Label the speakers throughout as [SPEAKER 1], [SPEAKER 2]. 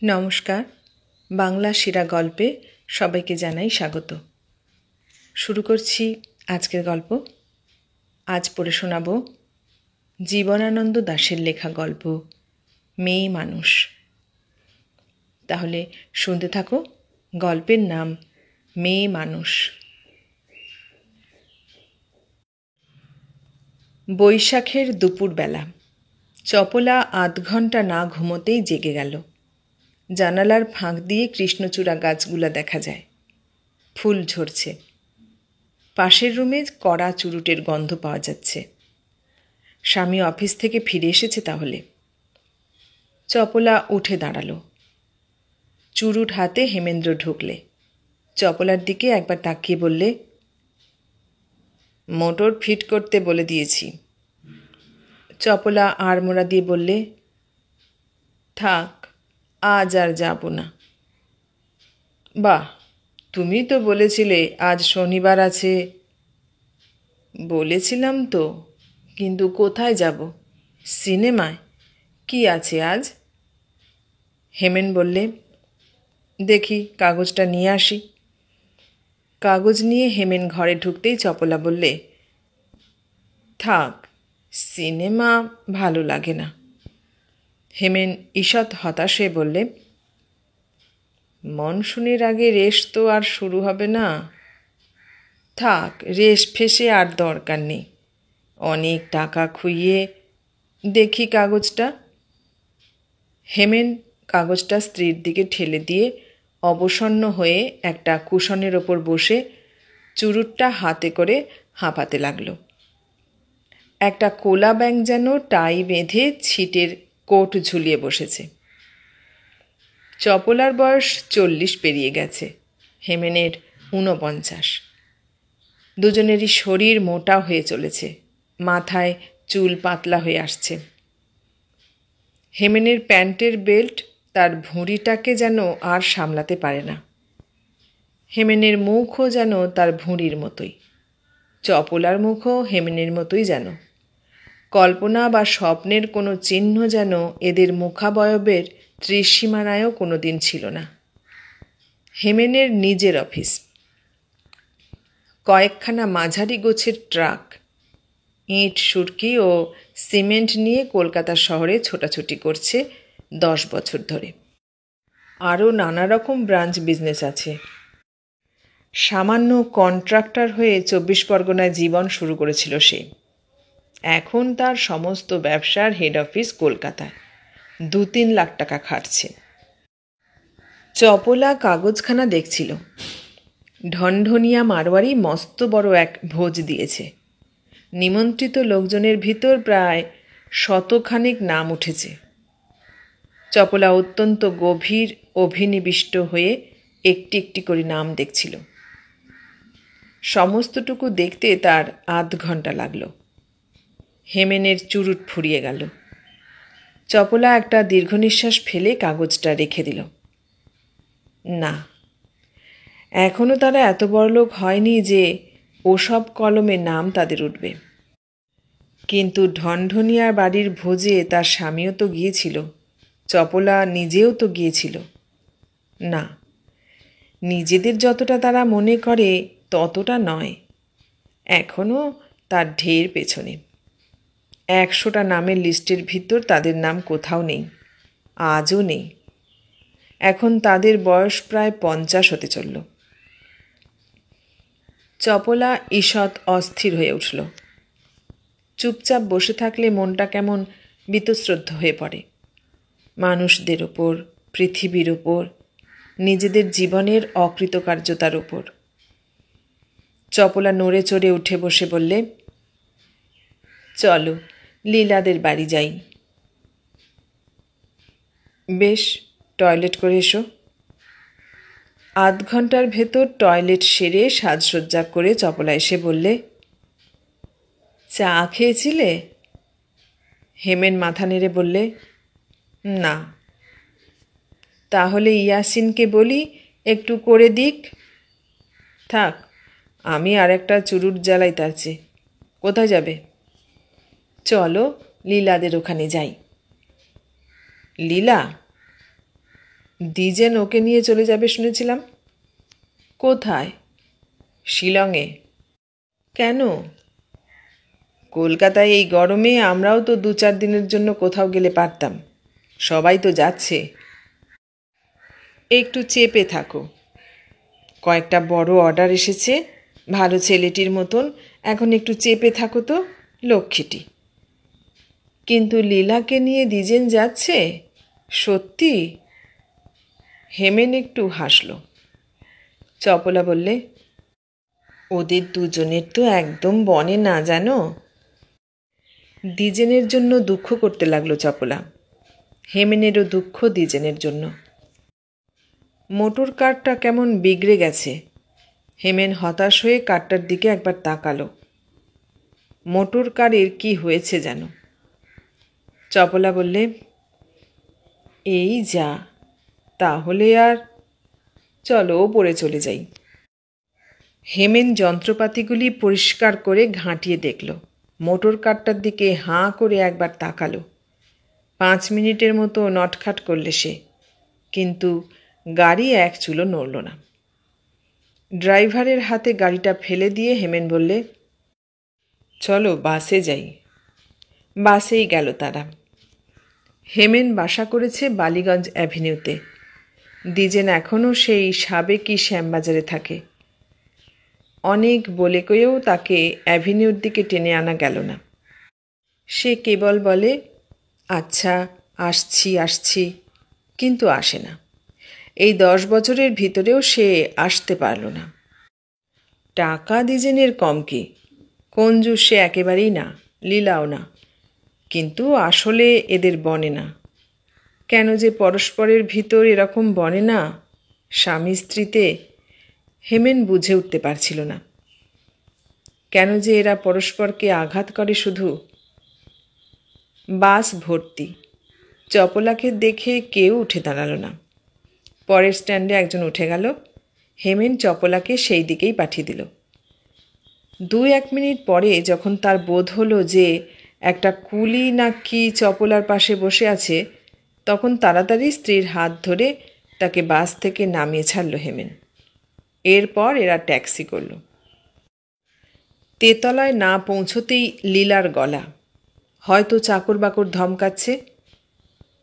[SPEAKER 1] নমস্কার। বাংলা সেরা গল্পে সবাইকে জানাই স্বাগত। শুরু করছি আজকের গল্প। আজ পড়ে শোনাব জীবনানন্দ দাশের লেখা গল্প মেয়ে মানুষ। তাহলে শুনতে থাকো। গল্পের নাম মেয়ে মানুষ। বৈশাখের দুপুরবেলা চপলা ৮ ঘন্টা না ঘুমোতেই জেগে গেল। জানালার ফাঁক দিয়ে কৃষ্ণচূড়া গাছগুলা দেখা যায়, ফুল ঝরছে। পাশের রুমে কড়া চুরুটের গন্ধ পাওয়া যাচ্ছে। স্বামী অফিস থেকে ফিরে এসেছে তাহলে। চপলা উঠে দাঁড়ালো। চুরুট হাতে হেমেন্দ্র ঢুকলে চপলার দিকে একবার তাকিয়ে বললে, মোটর ফিট করতে বলে দিয়েছি। চপলা আড়মোড়া দিয়ে বললে, থাক, আজ আর যাব না। বাহ, তুমি তো বলেছিলে আজ শনিবার আছে। বলেছিলাম তো, কিন্তু কোথায় যাব? সিনেমায়। কি আছে আজ? হেমেন বললে, দেখি কাগজটা নিয়ে আসি। কাগজ নিয়ে হেমেন ঘরে ঢুকতেই চপলা বললে, থাক, সিনেমা ভালো লাগে না। হেমেন ঈষৎ হতাশ হয়ে বললে, মনসুনের আগে রেশ তো আর শুরু হবে না। থাক, রেশ ফেসে আর দরকার নেই। অনেক টাকা খুইয়ে দেখি কাগজটা। হেমেন কাগজটা স্ত্রীর দিকে ঠেলে দিয়ে অবসন্ন হয়ে একটা কুশনের ওপর বসে চুরুটটা হাতে করে হাঁপাতে লাগল। একটা কোলা ব্যাঙ যেন টাই বেঁধে ছিটের কোট ঝুলিয়ে বসেছে। চপলার বয়স 40 পেরিয়ে গেছে, হেমেনের 49। দুজনেরই শরীর মোটা হয়ে চলেছে, মাথায় চুল পাতলা হয়ে আসছে। হেমেনের প্যান্টের বেল্ট তার ভুঁড়িটাকে যেন আর সামলাতে পারে না। হেমেনের মুখও যেন তার ভুঁড়ির মতোই। চপলার মুখও হেমেনের মতোই যেন। কল্পনা বা স্বপ্নের কোনো চিহ্ন যেন এদের মুখাবয়বের ত্রিসীমানায়ও কোনো দিন ছিল না। হেমেনের নিজের অফিস। কয়েকখানা মাঝারি গোছের ট্রাক ইট সুরকি ও সিমেন্ট নিয়ে কলকাতা শহরে ছোটাছুটি করছে 10 বছর ধরে। আরও নানা রকম ব্রাঞ্চ বিজনেস আছে। সামান্য কন্ট্রাক্টর হয়ে 24 পরগনায় জীবন শুরু করেছিল সে। এখন তার সমস্ত ব্যবসার হেড অফিস কলকাতায়। 2-3 লাখ টাকা খাটছে। চপলা কাগজখানা দেখছিল। ঢনঢনিয়া মারোয়ারি মস্ত বড় এক ভোজ দিয়েছে। নিমন্ত্রিত লোকজনের ভিতর প্রায় 100খানেক নাম উঠেছে। চপলা অত্যন্ত গভীর অভিনিবিষ্ট হয়ে একটি একটি করে নাম দেখছিল। সমস্তটুকু দেখতে তার 8 ঘন্টা লাগল। হেমেনের চুরুট ফুরিয়ে গেল। চপলা একটা দীর্ঘ নিঃশ্বাস ফেলে কাগজটা রেখে দিল। না, এখনও তারা এত বড়লোক হয়নি যে ওসব কলমে নাম তাদের উঠবে। কিন্তু ঢনঢনিয়ার বাড়ির ভোজে তার স্বামীও তো গিয়েছিল, চপলা নিজেও তো গিয়েছিল। না, নিজেদের যতটা তারা মনে করে ততটা নয়। এখনও তার ঢের পেছনে। 100টা নামের লিস্টের ভিতর তাদের নাম কোথাও নেই, আজও নেই। এখন তাদের বয়স প্রায় 50 হতে চলল। চপলা ঈষৎ অস্থির হয়ে উঠল। চুপচাপ বসে থাকলে মনটা কেমন বীতশ্রদ্ধ হয়ে পড়ে। মানুষদের ওপর, পৃথিবীর ওপর, নিজেদের জীবনের অকৃতকার্যতার ওপর। চপলা নড়ে চড়ে উঠে বসে বললে, চলো লীলাদের বাড়ি যাই। বেশ, টয়লেট করে এসো। 8 ঘন্টার ভেতর টয়লেট সেরে সাজসজ্জা করে চপলা এসে বললে, চা খেয়েছিলে? হেমেন মাথা নেড়ে বললে, না। তাহলে ইয়াসিনকে বলি একটু করে দিক। থাক, আমি আর একটা চুরুট জ্বালাই তার চেয়ে। কোথায় যাবে? চলো লীলাদের ওখানে যাই। লীলা? দ্বিজেন ওকে নিয়ে চলে যাবে শুনেছিলাম। কোথায়? শিলংয়ে। কেন? কলকাতায় এই গরমে আমরাও তো 2-4 দিনের জন্য কোথাও গেলে পারতাম। সবাই তো যাচ্ছে। একটু চেপে থাকো। কয়েকটা বড় অর্ডার এসেছে, ভালো ছেলেটির মতন। এখন একটু চেপে থাকো তো, লক্ষ্মীটি। কিন্তু লীলাকে নিয়ে দ্বিজেন যাচ্ছে? সত্যি? হেমেন একটু হাসল। চপলা বললে, ওদের দুজনের তো একদম বনে না জানো। দ্বিজেনের জন্য দুঃখ করতে লাগলো চপলা। হেমেনেরও দুঃখ দ্বিজেনের জন্য। মোটর কারটা কেমন বিগড়ে গেছে। হেমেন হতাশ হয়ে কারটার দিকে একবার তাকালো। মোটর কারের কি হয়েছে যেন। চপলা বললে, এই যা, তাহলে আর চলো ওপরে চলে যাই। হেমেন যন্ত্রপাতিগুলি পরিষ্কার করে ঘাঁটিয়ে দেখল। মোটর কারটার দিকে হাঁ করে একবার তাকালো। 5 মিনিটের মতো নটখাট করলে সে, কিন্তু গাড়ি এক চুলো নড়ল না। ড্রাইভারের হাতে গাড়িটা ফেলে দিয়ে হেমেন বললে, চলো বাসে যাই। বাসেই গেল তারা। হেমেন বাসা করেছে বালিগঞ্জ অ্যাভিনিউতে। দ্বিজেন এখনও সেই সাবেকি শ্যামবাজারে থাকে। অনেক বলে কয়েও তাকে অ্যাভিনিউর দিকে টেনে আনা গেল না। সে কেবল বলে, আচ্ছা আসছি আসছি, কিন্তু আসে না। এই 10 বছরের ভিতরেও সে আসতে পারল না। টাকা দ্বিজেনের কম কি, কঞ্জুস সে একেবারেই না, লীলাও না। কিন্তু আসলে এদের বনে না। কেন যে পরস্পরের ভিতর এরকম বনে না স্বামী স্ত্রীতে, হেমেন বুঝে উঠতে পারছিল না। কেন যে এরা পরস্পরকে আঘাত করে শুধু। বাস ভর্তি। চপলাকে দেখে কেউ উঠে দাঁড়ালো না। পরের স্ট্যান্ডে একজন উঠে গেল। হেমেন চপলাকে সেই দিকেই পাঠিয়ে দিল। 2-1 মিনিট পরে যখন তার বোধ হলো যে একটা কুলি না কি চপলার পাশে বসে আছে, তখন তাড়াতাড়ি স্ত্রীর হাত ধরে তাকে বাস থেকে নামিয়ে ছাড়ল হেমেন। এরপর এরা ট্যাক্সি করল। তেতলায় না পৌঁছতেই লীলার গলা, হয়তো চাকর বাকর ধমকাচ্ছে।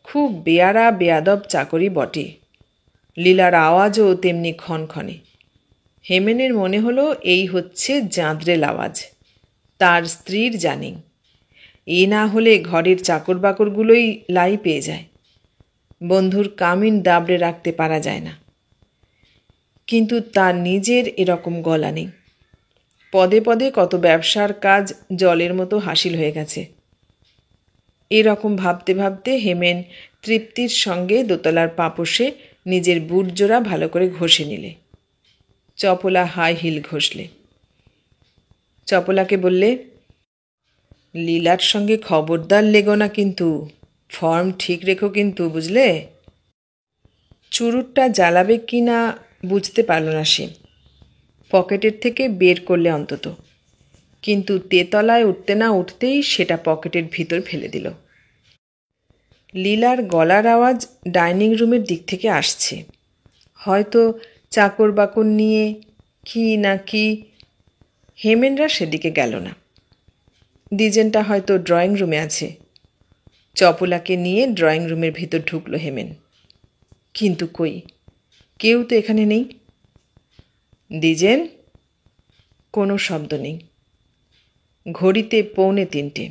[SPEAKER 1] খুব বেয়ারা বেয়াদব চাকরি বটে। লীলার আওয়াজও তেমনি ক্ষণক্ষণে। হেমেনের মনে হলো এই হচ্ছে জাঁদরেল আওয়াজ, তার স্ত্রীর জানি। এ না হলে ঘরের চাকর বাকরগুলোই লাই পেয়ে যায়। বন্ধুর কামিন দাবড়ে রাখতে পারা যায় না। কিন্তু তার নিজের এরকম গলা নেই। পদে পদে কত ব্যবসার কাজ জলের মতো হাসিল হয়ে গেছে। এরকম ভাবতে ভাবতে হেমেন তৃপ্তির সঙ্গে দোতলার পাপোশে নিজের বুট জোড়া ভালো করে ঘষে নিলে। চপলা হাই হিল ঘষলে। চপলাকে বললে, লীলার সঙ্গে খবরদার লেগো না কিন্তু, ফর্ম ঠিক রেখো কিন্তু, বুঝলে? চুরুটটা জ্বালাবে কি না বুঝতে পারল না সে। পকেটের থেকে বের করলে অন্তত, কিন্তু তেতলায় উঠতে না উঠতেই সেটা পকেটের ভিতর ফেলে দিল। লীলার গলার আওয়াজ ডাইনিং রুমের দিক থেকে আসছে, হয়তো চাকর বাকর নিয়ে কি না কি। হেমেনরা সেদিকে গেল না। দ্বিজেনটা হয়তো ড্রয়িং রুমে আছে। চপলাকে নিয়ে ড্রয়িং রুমের ভিতর ঢুকলো হেমেন। কিন্তু কই, কেউ তো এখানে নেই। দ্বিজেন? কোনো শব্দ নেই। ঘড়িতে 2:45।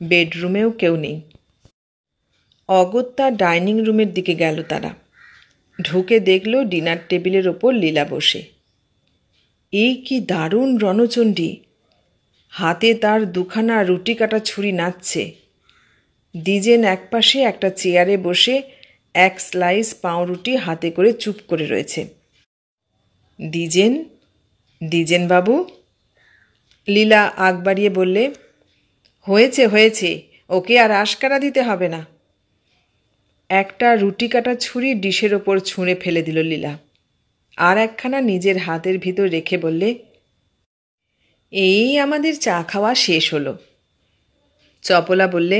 [SPEAKER 1] বেডরুমেও কেউ নেই। অগত্যা ডাইনিং রুমের দিকে গেল তারা। ঢুকে দেখল ডিনার টেবিলের ওপর লীলা বসে। এই কি দারুণ রণচণ্ডী! হাতে তার 2খানা রুটি কাটা ছুরি নাচছে। দ্বিজেন একপাশে একটা চেয়ারে বসে 1 স্লাইস পাউরুটি হাতে করে চুপ করে রয়েছে। দ্বিজেন, দ্বিজেন বাবু? লীলা আগ বাড়িয়ে বললে, হয়েছে হয়েছে, ওকে আর আশকারা দিতে হবে না। একটা রুটি কাটা ছুরি ডিশের ওপর ছুঁড়ে ফেলে দিল লীলা। আর একখানা নিজের হাতের ভিতর রেখে বললে, এই আমাদের চা খাওয়া শেষ হলো। চপলা বললে,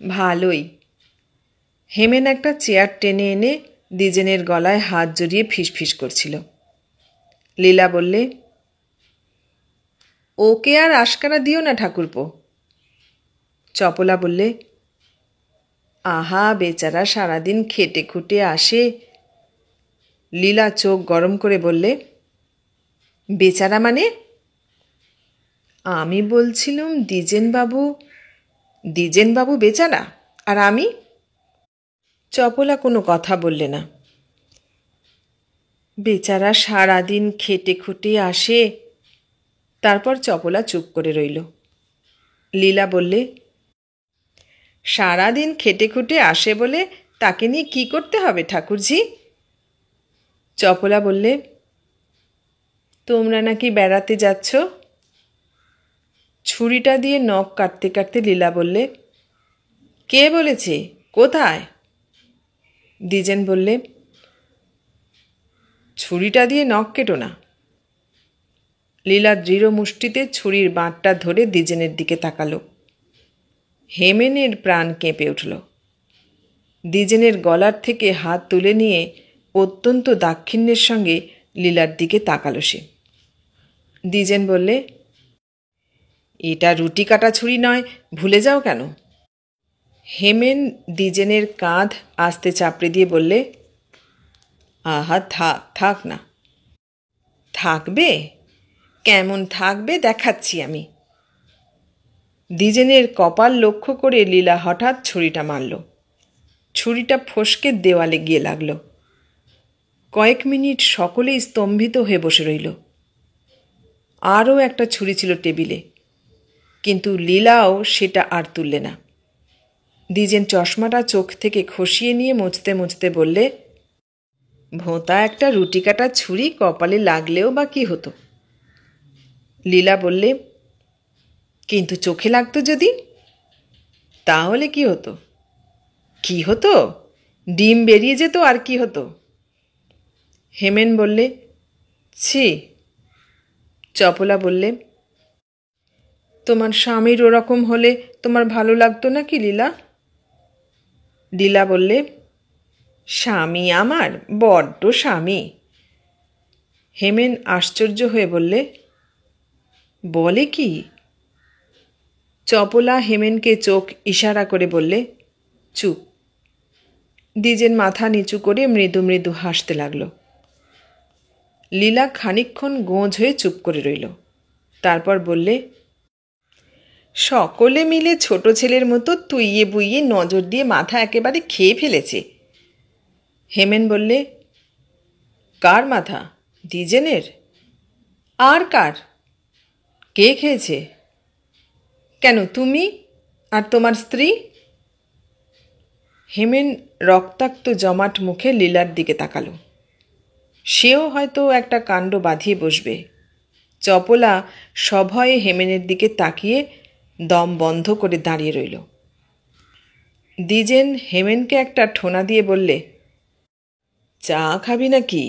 [SPEAKER 1] ভালোই। হেমেন একটা চেয়ার টেনে এনে দ্বিজেনের গলায় হাত জড়িয়ে ফিসফিস করছিল। লীলা বললে, ওকে আর আশকারা দিও না ঠাকুরপো। চপলা বললে, আহা বেচারা সারাদিন খেটে খুটে আসে। লীলা চোখ গরম করে বললে, বেচারা মানে? আমি বলছিলুম দ্বিজেনবাবু বেচারা, আর আমি? চপলা কোনো কথা বললে না। বেচারা সারাদিন খেটে খুটে আসে। তারপর চপলা চুপ করে রইল। লীলা বললে, সারাদিন খেটে খুটে আসে বলে তাকে নিয়ে কি করতে হবে ঠাকুরঝি? চপলা বললে, তোমরা নাকি বেড়াতে যাচ্ছ? ছুরিটা দিয়ে নখ কাটতে কাটতে লীলা বললে, কে বলেছে? কোথায়? দ্বিজেন বললে, ছুরিটা দিয়ে নখ কেটো না। লীলা দৃঢ় মুষ্টিতে ছুরির বাঁটটা ধরে দ্বিজেনের দিকে তাকালো। হেমেনের প্রাণ কেঁপে উঠল। দ্বিজেনের গলার থেকে হাত তুলে নিয়ে অত্যন্ত দাক্ষিণ্যের সঙ্গে লীলার দিকে তাকালো সে। দ্বিজেন বললে, এটা রুটি কাটা ছুরি নয়, ভুলে যাও কেন? হেমেন দ্বিজেনের কাঁধ আস্তে চাপড়ে দিয়ে বললে, আহা থাক না। থাকবে? কেমন থাকবে দেখাচ্ছি আমি। দ্বিজেনের কপাল লক্ষ্য করে লীলা হঠাৎ ছুরিটা মারল। ছুরিটা ফসকে দেওয়ালে গিয়ে লাগল। কয়েক মিনিট সকলেই স্তম্ভিত হয়ে বসে রইল। আরও একটা ছুরি ছিল টেবিলে, কিন্তু লীলাও সেটা আর তুললে না। দ্বিজেন চশমাটা চোখ থেকে খসিয়ে নিয়ে মুছতে মুছতে বললে, ভোঁতা একটা রুটি কাটা ছুরি কপালে লাগলেও বা কী হতো? লীলা বললে, কিন্তু চোখে লাগতো যদি? তাহলে কি হতো? কি হতো? ডিম বেরিয়ে যেত, আর কি হতো? হেমেন বললে, ছি। চপলা বললে, তোমার স্বামীর ওরকম হলে তোমার ভালো লাগতো না কি লীলা? লীলা বললে, স্বামী আমার বড্ড স্বামী। হেমেন আশ্চর্য হয়ে বললে, বলে কি? চপলা হেমেনকে চোখ ইশারা করে বললে, চুপ। দ্বিজেন মাথা নিচু করে মৃদু মৃদু হাসতে লাগল। লীলা খানিকক্ষণ গোঁজ হয়ে চুপ করে রইল। তারপর বললে, সকলে মিলে ছোট ছেলের মতো তুইয়ে বুইয়ে নজর দিয়ে মাথা একেবারে খেয়ে ফেলেছে। হেমেন বললে, কার মাথা? দ্বিজেনের? আর কার? কে খেয়েছে? কেন, তুমি আর তোমার স্ত্রী? হেমেন রক্তাক্ত জমাট মুখে লীলার দিকে তাকালো। সেও হয়তো একটা কাণ্ড বাঁধিয়ে বসবে। চপলা সভয়ে হেমেনের দিকে তাকিয়ে দম বন্ধ করে দাঁড়িয়ে রইল। দ্বিজেন হেমেনকে একটা ঠোনা দিয়ে বললে, চা খাবি নাকি?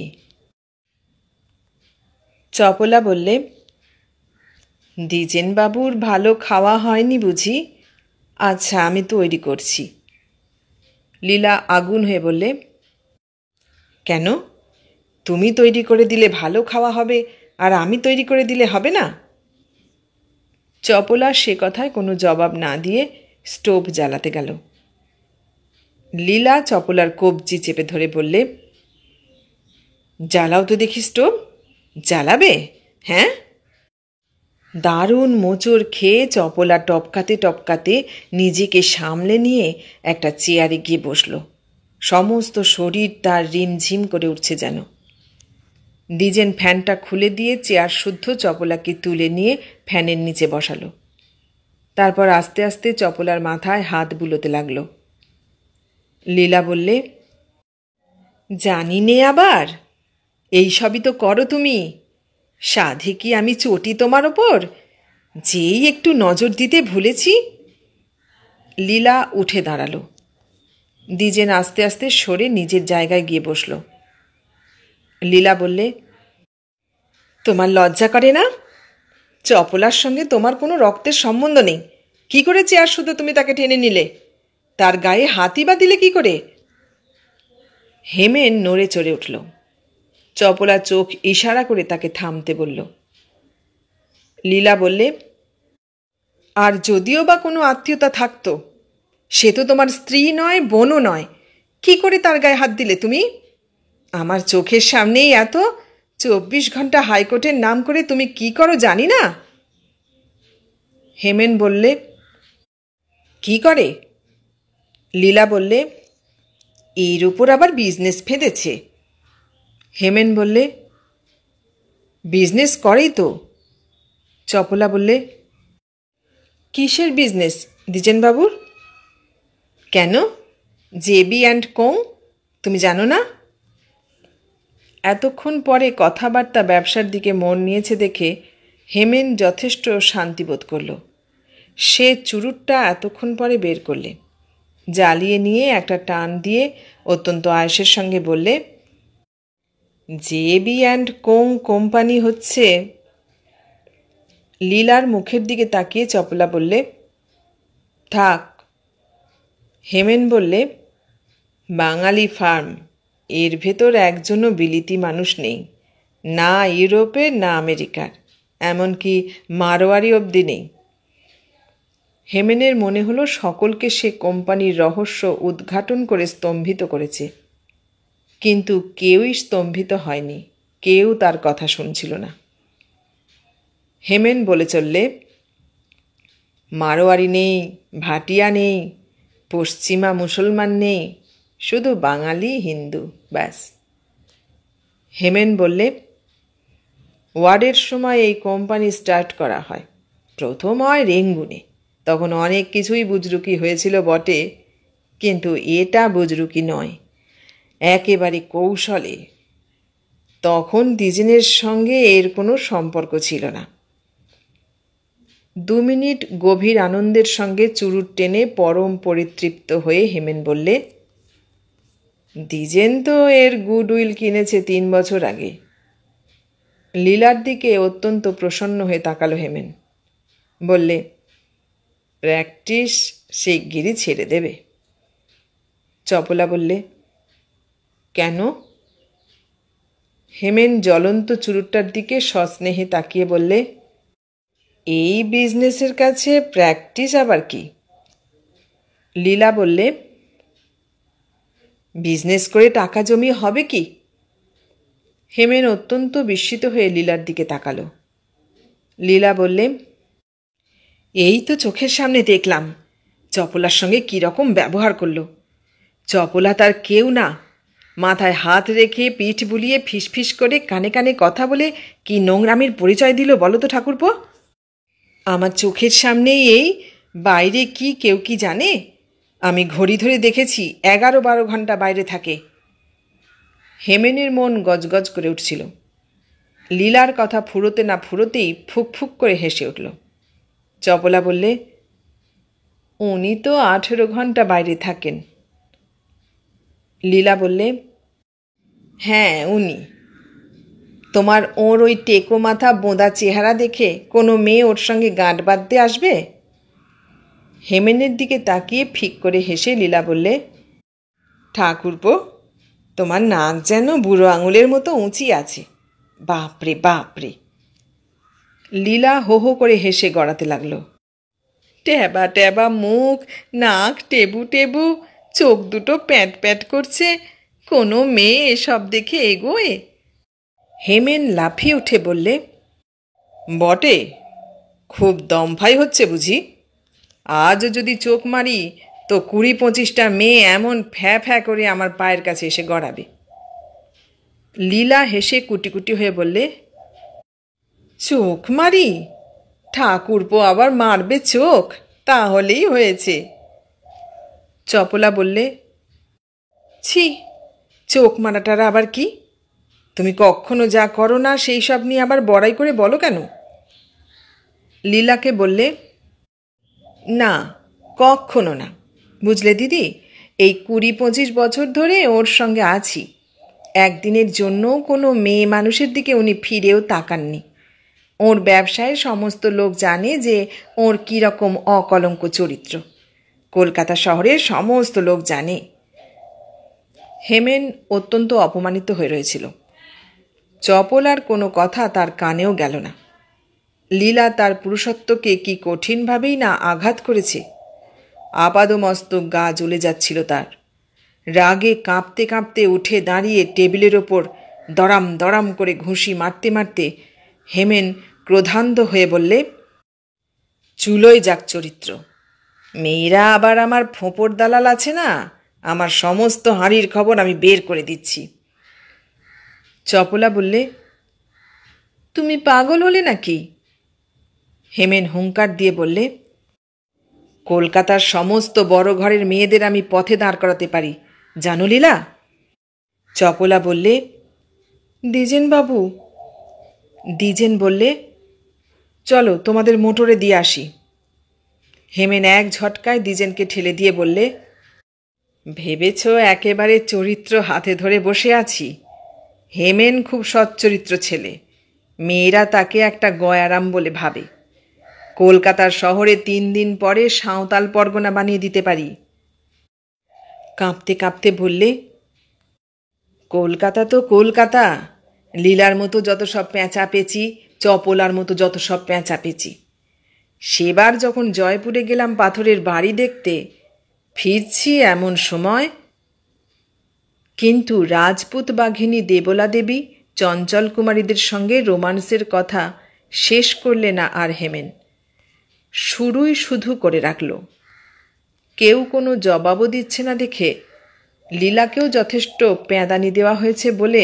[SPEAKER 1] চপলা বললে, দ্বিজেনবাবুর ভালো খাওয়া হয়নি বুঝি? আচ্ছা, আমি তৈরি করছি। লীলা আগুন হয়ে বললে, কেন? তুমি তৈরি করে দিলে ভালো খাওয়া হবে, আর আমি তৈরি করে দিলে হবে না? চপলা সে কথায় কোনো জবাব না দিয়ে স্টোভ জ্বালাতে গেল। লীলা চপলার কবজি চেপে ধরে বললে, জ্বালাও তো দেখি স্টোভ। জ্বালাবে? হ্যাঁ? দারুণ মোচড় খেয়ে চপলা টপকাতে টপকাতে নিজেকে সামলে নিয়ে একটা চেয়ারে গিয়ে বসল। সমস্ত শরীর তার রিমঝিম করে উঠছে যেন। দ্বিজেন ফ্যানটা খুলে দিয়ে চেয়ার শুদ্ধ চপলাকে তুলে নিয়ে ফ্যানের নিচে বসালো। তারপর আস্তে আস্তে চপলার মাথায় হাত বুলোতে লাগল। লীলা বললে, জানি নে আবার, এই সবই তো করো তুমি। সাধে কি আমি চটি তোমার ওপর? যেই একটু নজর দিতে ভুলেছি। লীলা উঠে দাঁড়ালো। দ্বিজেন আস্তে আস্তে সরে নিজের জায়গায় গিয়ে বসল। লীলা বললে, তোমার লজ্জা করে না? চপলার সঙ্গে তোমার কোনো রক্তের সম্বন্ধ নেই। কি করে চেয়ার শুদ্ধ তুমি তাকে টেনে নিলে? তার গায়ে হাতই বা দিলে কি করে? হেমেন নড়ে চড়ে উঠল। চপলা চোখ ইশারা করে তাকে থামতে বলল। লীলা বললে, আর যদিও বা কোনো আত্মীয়তা থাকতো, সে তো তোমার স্ত্রী নয়, বোনও নয়, কি করে তার গায়ে হাত দিলে তুমি? আমার চোখের সামনেই এত 24 ঘন্টা হাইকোর্টের নাম করে তুমি কি করো জানি না? হেমেন বললে, কি করে? লীলা বললে, এর উপর আবার বিজনেস ফেঁদেছে। হেমেন বললে, বিজনেস করেই তো। চপলা বললে, কিসের বিজনেস দ্বিজেনবাবুর? কেন, জেবি অ্যান্ড কোং, তুমি জানো না? এতক্ষণ পরে কথাবার্তা ব্যবসার দিকে মন নিয়েছে দেখে হেমেন যথেষ্ট শান্তিবোধ করল। সে চুরুটটা এতক্ষণ পরে বের করলে, জ্বালিয়ে নিয়ে একটা টান দিয়ে অত্যন্ত আয়েসের সঙ্গে বললে, জেবি অ্যান্ড কোং কোম্পানি হচ্ছে। লীলার মুখের দিকে তাকিয়ে চপলা বললে, থাক। হেমেন বললে, বাঙালি ফার্ম, এর ভেতর একজনও বিলিতি মানুষ নেই, না ইউরোপের না আমেরিকার, এমনকি মারোয়ারি অবধি নেই। হেমেনের মনে হলো সকলকে সে কোম্পানির রহস্য উদ্ঘাটন করে স্তম্ভিত করেছে, কিন্তু কেউই স্তম্ভিত হয়নি, কেউ তার কথা শুনছিল না। হেমেন বলে চললে, মারোয়ারি নেই, ভাটিয়া নেই, পশ্চিমা মুসলমান নেই, শুধু বাঙালি হিন্দু, ব্যাস। হেমেন বললে, ওয়ার্ডের সময় এই কোম্পানি স্টার্ট করা হয়। প্রথম হয় রেঙ্গুনে, তখন অনেক কিছুই বুজরুকি হয়েছিল বটে, কিন্তু এটা বুজরুকি নয়, একেবারে কৌশলে। তখন দ্বিজেনের সঙ্গে এর কোনো সম্পর্ক ছিল না। 2 মিনিট গভীর আনন্দের সঙ্গে চুরুট টেনে পরম পরিতৃপ্ত হয়ে হেমেন বললে, দ্বিজেন তো এর গুডউইল কিনেছে 3 বছর আগে। লীলার দিকে অত্যন্ত প্রসন্ন হয়ে তাকালো হেমেন, বললে, প্র্যাকটিস শিগগিরই ছেড়ে দেবে। চপলা বললে, কেন? হেমেন জ্বলন্ত চুরুটটার দিকে সস্নেহে তাকিয়ে বললে, এই বিজনেসের কাছে প্র্যাকটিস আবার কি? লীলা বললে, বিজনেস করে টাকা জমিয়ে হবে কি? হেমেন অত্যন্ত বিস্মিত হয়ে লীলার দিকে তাকালো। লীলা বললে, এই তো চোখের সামনে দেখলাম চপলার সঙ্গে কীরকম ব্যবহার করলো। চপলা তার কেউ না, মাথায় হাত রেখে পিঠ বুলিয়ে ফিসফিস করে কানে কানে কথা বলে কি নোংরামির পরিচয় দিল বলো তো ঠাকুরপো? আমার চোখের সামনেই এই, বাইরে কি কেউ কি জানে? আমি ঘড়ি ধরে দেখেছি 11-12 ঘন্টা বাইরে থাকে। হেমেনের মন গজগজ করে উঠছিল। লীলার কথা ফুরোতে না ফুরোতেই ফুক ফুক করে হেসে উঠল। চপলা বললে, উনি তো 18 ঘন্টা বাইরে থাকেন। লীলা বললে, হ্যাঁ উনি। তোমার ওর ওই টেকো মাথা বোঁদা চেহারা দেখে কোনো মেয়ে ওর সঙ্গে গাঁট বাঁধতে আসবে? হেমেনের দিকে তাকিয়ে ফিক করে হেসে লীলা বললে, ঠাকুরপো, তোমার নাক যেন বুড়ো আঙুলের মতো উঁচি আছে, বাপরে বাপরে। লীলা হো হো করে হেসে গড়াতে লাগলো। ট্যাবা ট্যাবা মুখ, নাক টেবু টেবু, চোখ দুটো প্যাঁট প্যাঁট করছে, কোনো মেয়ে এসব দেখে এগোয়? হেমেন লাফিয়ে উঠে বললে, বটে, খুব দমফাই হচ্ছে বুঝি? আজও যদি চোখ মারি তো 20-25টা মেয়ে এমন ফ্যা ফ্যা করে আমার পায়ের কাছে এসে গড়াবে। লীলা হেসে কুটি কুটি হয়ে বললে, চোখ মারি? ঠাকুরপো আবার মারবে চোখ? তাহলেই হয়েছে। চপলা বললে, ছি, চোখ মারাটার আবার কি? তুমি কখনো যা করো না সেই সব নিয়ে আবার বড়াই করে বলো কেন? লীলাকে বললে, না, কখনো না। বুঝলে দিদি, এই 20-25 বছর ধরে ওর সঙ্গে আছি, একদিনের জন্যও কোনো মেয়ে মানুষের দিকে উনি ফিরেও তাকাননি। ওর ব্যবসায় সমস্ত লোক জানে যে ওর কীরকম অকলঙ্ক চরিত্র, কলকাতা শহরের সমস্ত লোক জানে। হেমেন অত্যন্ত অপমানিত হয়ে রয়েছিল। চপলার কোনো কথা তার কানেও গেল না। লীলা তার পুরুষত্বকে কি কঠিনভাবেই না আঘাত করেছে। আপাদমস্তক গা জ্বলে যাচ্ছিল তার। রাগে কাঁপতে কাঁপতে উঠে দাঁড়িয়ে টেবিলের ওপর দড়াম দড়াম করে ঘুষি মারতে মারতে হেমেন ক্রোধান্ধ হয়ে বললে, চুলোয় যাক চরিত্র। মেয়েরা আবার আমার ফোঁপর দালাল আছে না, আমার সমস্ত হাঁড়ির খবর আমি বের করে দিচ্ছি। চপলা বললে, তুমি পাগল হলে নাকি? হেমেন হুঙ্কার দিয়ে বললে, কলকাতার সমস্ত বড় ঘরের মেয়েদের আমি পথে দাঁড় করাতে পারি, জানো লীলা? চপলা বললে, দ্বিজেন বাবু। দ্বিজেন বললে, চলো তোমাদের মোটরে দিয়ে আসি। হেমেন এক ঝটকায় দ্বিজেনকে ঠেলে দিয়ে বললে, ভেবেছ একেবারে চরিত্র হাতে ধরে বসে আছি? হেমেন খুব সচ্চরিত্র ছেলে, মেয়েরা তাকে একটা গয়ারাম বলে ভাবে। কলকাতার শহরে 3 দিন পরে সাঁওতাল পরগনা বানিয়ে দিতে পারি। কাঁপতে কাঁপতে বললে, কলকাতা তো কলকাতা, লীলার মতো যত সব পেঁচাপেচি, চপলার মতো যত সব পেঁচাপেচি। সেবার যখন জয়পুরে গেলাম পাথরের বাড়ি দেখতে, ফিরছি এমন সময়। কিন্তু রাজপুত বাঘিনী দেবলা দেবী চঞ্চল কুমারীদের সঙ্গে রোমান্সের কথা শেষ করলে না আর হেমেন। শুরুই শুধু করে রাখল। কেউ কোনো জবাবও দিচ্ছে না দেখে লীলাকেও যথেষ্ট প্যাঁদানি দেওয়া হয়েছে বলে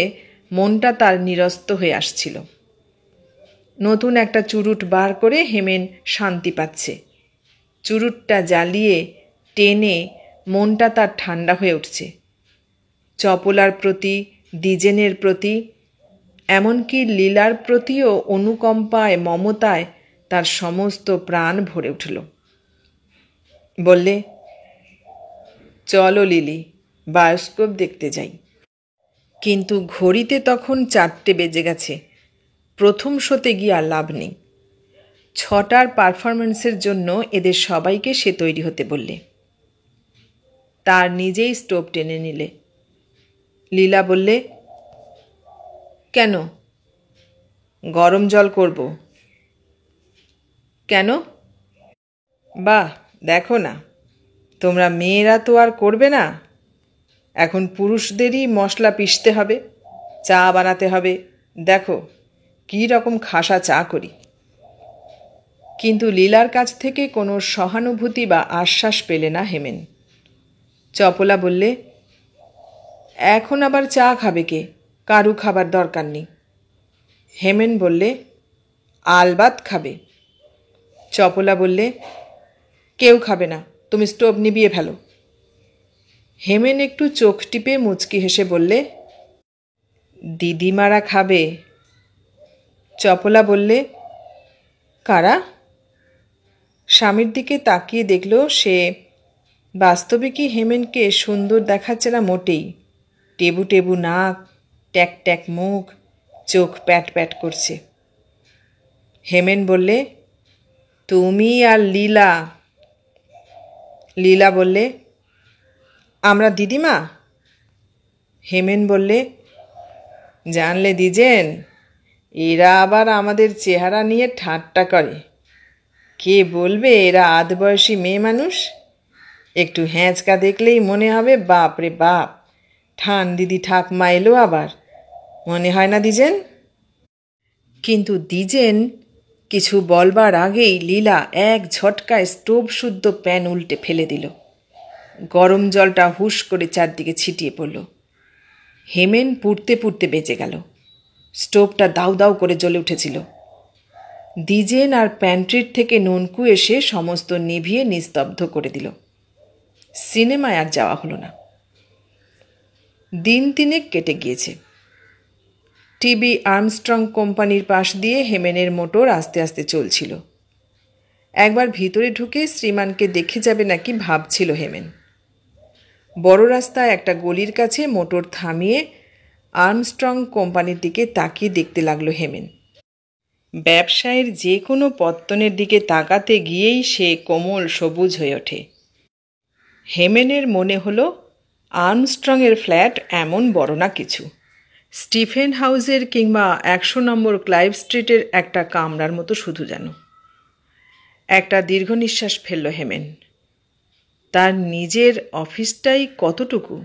[SPEAKER 1] মনটা তার নিরস্ত হয়ে আসছিল। নতুন একটা চুরুট বার করে হেমেন শান্তি পাচ্ছে। চুরুটটা জ্বালিয়ে টেনে মনটা তার ঠান্ডা হয়ে উঠছে। চপলার প্রতি, দ্বিজেনের প্রতি, এমনকি লীলার প্রতিও অনুকম্পায় মমতায় তার সমস্ত প্রাণ ভরে উঠল। বললে, চলো লিলি, বায়োস্কোপ দেখতে যাই। কিন্তু ঘড়িতে তখন 4টে বেজে গেছে। প্রথম শোতে গিয়ে আর লাভ নেই। 6টার পারফরমেন্সের জন্য এদের সবাইকে সে তৈরি হতে বললে। তার নিজেই স্টোভ টেনে নিলে। লীলা বললে, কেন? গরম জল করব। কেন? বাহ, দেখো না, তোমরা মেয়েরা তো আর করবে না। এখন পুরুষদেরই মশলা পিষতে হবে, চা বানাতে হবে। দেখো কী রকম খাসা চা করি। কিন্তু লীলার কাছ থেকে কোনো সহানুভূতি বা আশ্বাস পেলে না হেমেন। চপলা বললে, এখন আবার চা খাবে কে? কারু খাবার দরকার নেই। হেমেন বললে, আলবাত খাবে। চপলা বললে, কেউ খাবে না, তুমি স্টোভ নিভিয়ে ফেলো। হেমেন একটু চোখ টিপে মুচকি হেসে বললে, দিদিমারা খাবে। চপলা বললে, কারা? স্বামীর দিকে তাকিয়ে দেখল সে বাস্তবে কি হেমেনকে সুন্দর দেখাচ্ছে না মোটেই। টেবু টেবু নাক, ট্যাক ট্যাক মুখ, চোখ প্যাট প্যাট করছে। হেমেন বললে, তুমি আর লীলা। লীলা বললে, আমরা দিদিমা? হেমেন বললে, জানলে দ্বিজেন, এরা আবার আমাদের চেহারা নিয়ে ঠাট্টা করে। কে বলবে এরা আধবয়সী মেয়ে মানুষ? একটু হ্যাঁচকা দেখলেই মনে হবে বাপ রে বাপ, ঠান দিদি ঠাকমা এলো আবার, মনে হয় না দ্বিজেন? কিন্তু দ্বিজেন কিছু বলবার আগেই লীলা এক ঝটকায় স্টোভ শুদ্ধ প্যান উল্টে ফেলে দিল। গরম জলটা হুশ করে চারদিকে ছিটিয়ে পড়ল। হেমেন পুড়তে পুড়তে বেঁচে গেল। স্টোভটা দাউ দাউ করে জ্বলে উঠেছিল। দ্বিজেন আর প্যান্ট্রির থেকে ননকু এসে সমস্ত নিভিয়ে নিস্তব্ধ করে দিল। সিনেমায় আর যাওয়া হলো না। দিন 3 কেটে গিয়েছে। টিবি আর্মস্ট্রং কোম্পানির পাশ দিয়ে হেমেনের মোটর আস্তে আস্তে চলছিল। একবার ভিতরে ঢুকে শ্রীমানকে দেখে যাবে নাকি ভাবছিল হেমেন। বড় রাস্তায় একটা গলির কাছে মোটর থামিয়ে আর্মস্ট্রং কোম্পানির দিকে তাকিয়ে দেখতে লাগলো হেমেন। ব্যবসায়ের যে কোনো পত্তনের দিকে তাকাতে গিয়েই সে কোমল সবুজ হয়ে ওঠে। হেমেনের মনে হলো আর্মস্ট্রংয়ের ফ্ল্যাট এমন বড় না কিছু, স্টিফেন হাউসের কিংবা 100 নম্বর ক্লাইভ স্ট্রিটের একটা কামরার মতো শুধু যেন। একটা দীর্ঘ নিঃশ্বাস ফেলল হেমেন। তার নিজের অফিসটাই কতটুকু,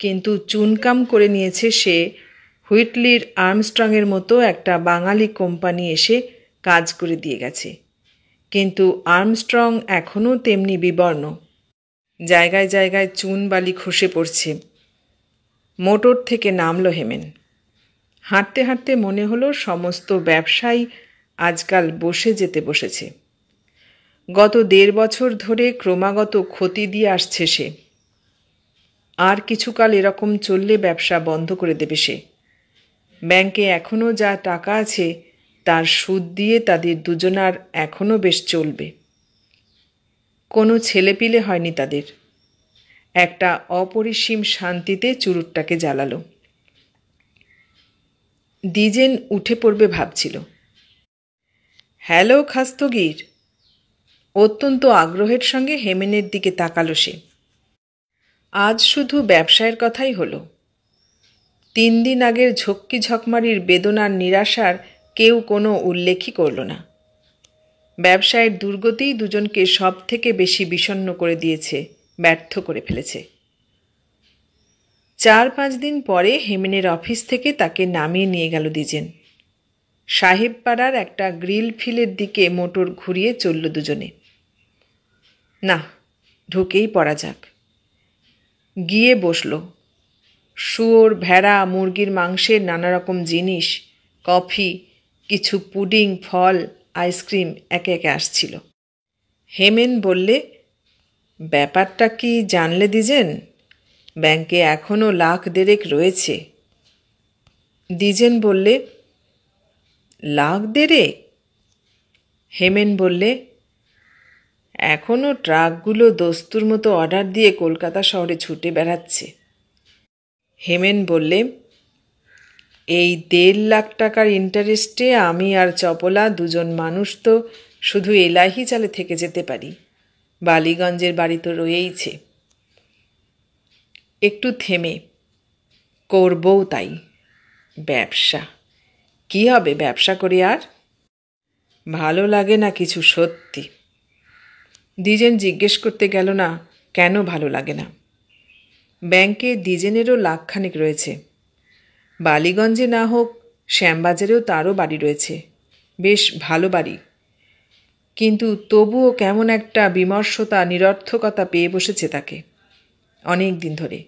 [SPEAKER 1] কিন্তু চুনকাম করে নিয়েছে সে হুইটলির আর্মস্ট্রংয়ের মতো একটা বাঙালি কোম্পানি এসে কাজ করে দিয়ে গেছে। কিন্তু আর্মস্ট্রং এখনও তেমনি বিবর্ণ, জায়গায় জায়গায় চুন বালি খসে পড়ছে। মোটর থেকে নামল হেমেন। হাঁটতে হাঁটতে মনে হলো সমস্ত ব্যবসায়ী আজকাল বসে যেতে বসেছে। গত 1.5 বছর ধরে ক্রমাগত ক্ষতি দিয়ে আসছে সে। আর কিছুকাল এরকম চললে ব্যবসা বন্ধ করে দেবে সে। ব্যাংকে এখনও যা টাকা আছে তার সুদ দিয়ে তাদের দুজনার এখনও বেশ চলবে। কোনো ছেলেপিলে হয়নি তাদের। একটা অপরিসীম শান্তিতে চুরুটটাকে জ্বালালো। দ্বিজেন উঠে পড়বে ভাবছিল। হ্যালো খাস্তগির, অত্যন্ত আগ্রহের সঙ্গে হেমেনের দিকে তাকালো সে। আজ শুধু ব্যবসায়ের কথাই হলো। 3 দিন আগের ঝক্কি ঝকমারির বেদনার নিরাশার কেউ কোনো উল্লেখই করল না। ব্যবসায়ের দুর্গতিই দুজনকে সব থেকে বেশি বিষণ্ণ করে দিয়েছে, ব্যর্থ করে ফেলেছে। 4-5 দিন পরে হেমেনের অফিস থেকে তাকে নামিয়ে নিয়ে গেল দ্বিজেন। সাহেবপাড়ার একটা গ্রিল ফিলের দিকে মোটর ঘুরিয়ে চলল দুজনে। না, ঢুকেই পড়া যাক। গিয়ে বসল। শুয়োর, ভেড়া, মুরগির মাংসের নানা রকম জিনিস, কফি, কিছু পুডিং, ফল, আইসক্রিম একে একে আসছিল। হেমেন বললে, ব্যাপারটা কি জানলে দ্বিজেন? ব্যাংকে এখনও 1,00,000 রয়েছে। দ্বিজেন বললে, 1,00,000? হেমেন বললে, এখনও ট্রাকগুলো দস্তুর মতো অর্ডার দিয়ে কলকাতা শহরে ছুটে বেড়াচ্ছে। হেমেন বললে, এই 1.5 লাখ টাকার ইন্টারেস্টে আমি আর চপলা দুজন মানুষ তো শুধু এলাহি চালে থেকে যেতে পারি। বালিগঞ্জের বাড়ি তো রয়েইছে। একটু থেমে, করবও তাই। ব্যবসা কি হবে ব্যবসা করে আর? ভালো লাগে না কিছু, সত্যি। দ্বিজেন জিজ্ঞেস করতে গেল না কেন ভালো লাগে না। ব্যাংকে দ্বিজেনেরও 1,00,000 রয়েছে। বালিগঞ্জে না হোক, শ্যামবাজারেও তারও বাড়ি রয়েছে, বেশ ভালো বাড়ি। কিন্তু তবুও কেমন একটা বিমর্ষতা, নিরর্থকতা পেয়ে বসেছে তাকে অনেক দিন ধরে।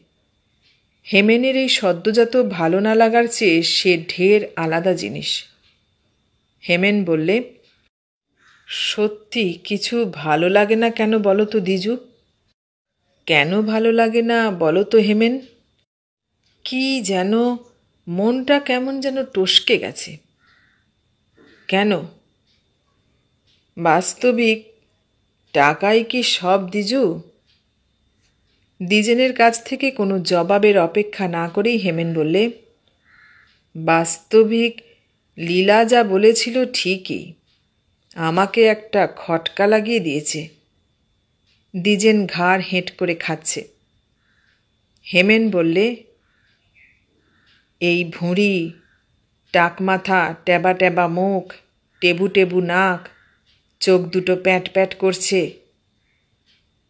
[SPEAKER 1] হেমেনের এই সদ্যজাত ভালো না লাগার চেয়ে সে ঢের আলাদা জিনিস। হেমেন বললে, সত্যি কিছু ভালো লাগে না কেন বলো তো দ্বিজু? কেন ভালো লাগে না বলো তো হেমেন? কি যেন মনটা কেমন যেন টসকে গেছে। কেন? বাস্তবিক টাকাই কি সব দ্বিজু? দ্বিজেনের কাছ থেকে কোনো জবাবের অপেক্ষা না করেই হেমেন বললে, বাস্তবিক লীলা যা বলেছিল ঠিকই, আমাকে একটা খটকা লাগিয়ে দিয়েছে। দ্বিজেন ঘাড় হেঁট করে খাচ্ছে। হেমেন বললে, এই ভুঁড়ি, টাকমাথা, ট্যাবা ট্যাবা মুখ, টেবু টেবু নাক, চোখ দুটো প্যাট প্যাট করছে,